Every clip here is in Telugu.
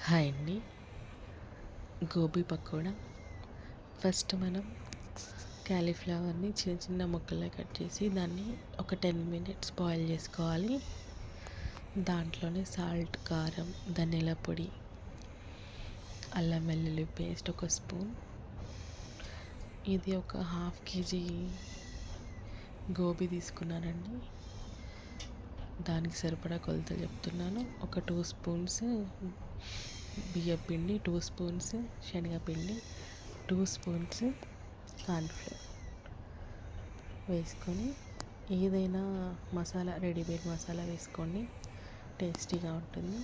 హాయ్ అండి. గోబీ పకోడా. ఫస్ట్ మనం క్యాలీఫ్లవర్ని చిన్న చిన్న ముక్కలుగా కట్ చేసి దాన్ని ఒక 10 మినిట్స్ బాయిల్ చేసుకోవాలి. దాంట్లోనే సాల్ట్, కారం, ధనియాల పొడి, అల్లం వెల్లుల్లి పేస్ట్ ఒక స్పూన్. ఇది ఒక హాఫ్ కేజీ గోబీ తీసుకున్నానండి. దానికి సరిపడా కొలతలు చెప్తున్నాను. ఒక 2 స్పూన్స్ బియ్యపిండి, 2 స్పూన్స్ శనగపిండి, 2 స్పూన్స్ కార్న్ఫ్లోర్ వేసుకొని ఏదైనా మసాలా, రెడీమేడ్ మసాలా వేసుకోండి, టేస్టీగా ఉంటుంది.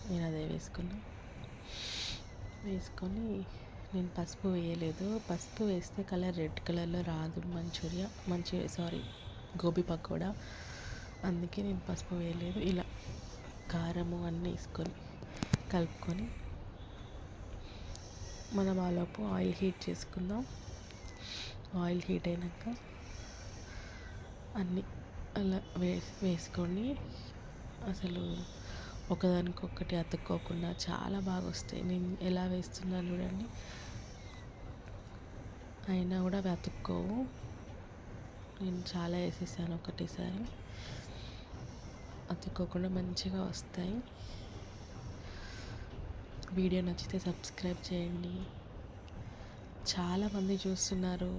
నేను అదే వేసుకొని నేను పసుపు వేయలేదు. పసుపు వేస్తే కలర్ రెడ్ కలర్లో రాదు గోబీ పకోడా. అందుకే నేను పసుపు వేయలేదు. ఇలా కారము అన్నీ వేసుకొని కలుపుకొని మనం ఆలోపు ఆయిల్ హీట్ చేసుకుందాం. ఆయిల్ హీట్ అయినాక అన్నీ అలా వేసుకొని అసలు ఒకదానికొకటి అతుక్కోకుండా చాలా బాగా వస్తాయి. నేను ఎలా వేస్తున్నాను చూడండి, అయినా కూడా అవి అతుక్కోవు. నేను చాలా వేసేసాను ఒకటేసారి, అతుక్కోకుండా మంచిగా వస్తాయి. వీడియో నచ్చితే సబ్స్క్రైబ్ చేయండి. చాలామంది చూస్తున్నారు.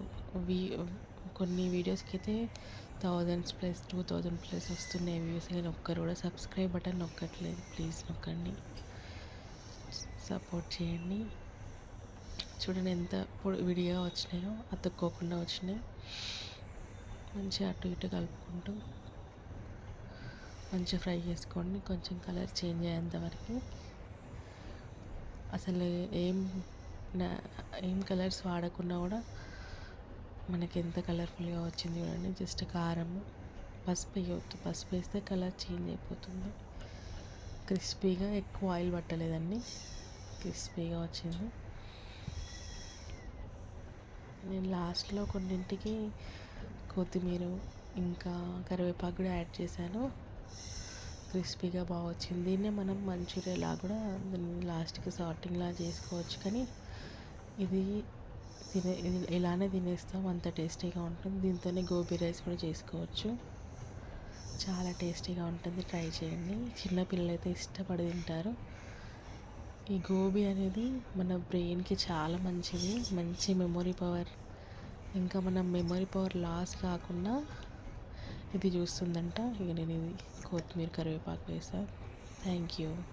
కొన్ని వీడియోస్కి అయితే 1000+ 2000+ వస్తున్నాయి వ్యూస్. నేను ఒక్కరు కూడా సబ్స్క్రైబ్ బటన్ నొక్కట్లేదు. ప్లీజ్ నొక్కండి, సపోర్ట్ చేయండి. చూడండి ఎంత విడిగా వచ్చినాయో, అతుక్కోకుండా వచ్చినాయి. మంచిగా అటు ఇటు కలుపుకుంటూ మంచిగా ఫ్రై చేసుకోండి, కొంచెం కలర్ చేంజ్ అయ్యేంత వరకు. అసలు ఏం కలర్స్ వాడకుండా కూడా మనకి ఎంత కలర్ఫుల్గా వచ్చింది చూడండి. జస్ట్ కారము, పసుపు వేయవద్దు. పసుపు వేస్తే కలర్ చేంజ్ అయిపోతుంది. క్రిస్పీగా, ఎక్కువ ఆయిల్ పట్టలేదండి, క్రిస్పీగా వచ్చింది. నేను లాస్ట్లో కొన్నింటికి కొత్తిమీర ఇంకా కరివేపాకు కూడా యాడ్ చేశాను. క్రిస్పీగా బాగా వచ్చింది. దీన్నే మనం మంచూరియాలా కూడా లాస్ట్కి సాల్టింగ్లా చేసుకోవచ్చు. కానీ ఇది ఇలానే తినేస్తాం, అంత టేస్టీగా ఉంటుంది. దీంతోనే గోబీ రైస్ కూడా చేసుకోవచ్చు, చాలా టేస్టీగా ఉంటుంది. ట్రై చేయండి. చిన్నపిల్లలు అయితే ఇష్టపడి తింటారు. ఈ గోబీ అనేది మన బ్రెయిన్కి చాలా మంచిది, మంచి మెమొరీ పవర్. ఇంకా మన మెమొరీ పవర్ లాస్ కాకుండా ఇది చూస్తుందంట. ఇక నేను ఇది కొత్తిమీర, కరివేపాకు వేసాను. Thank you.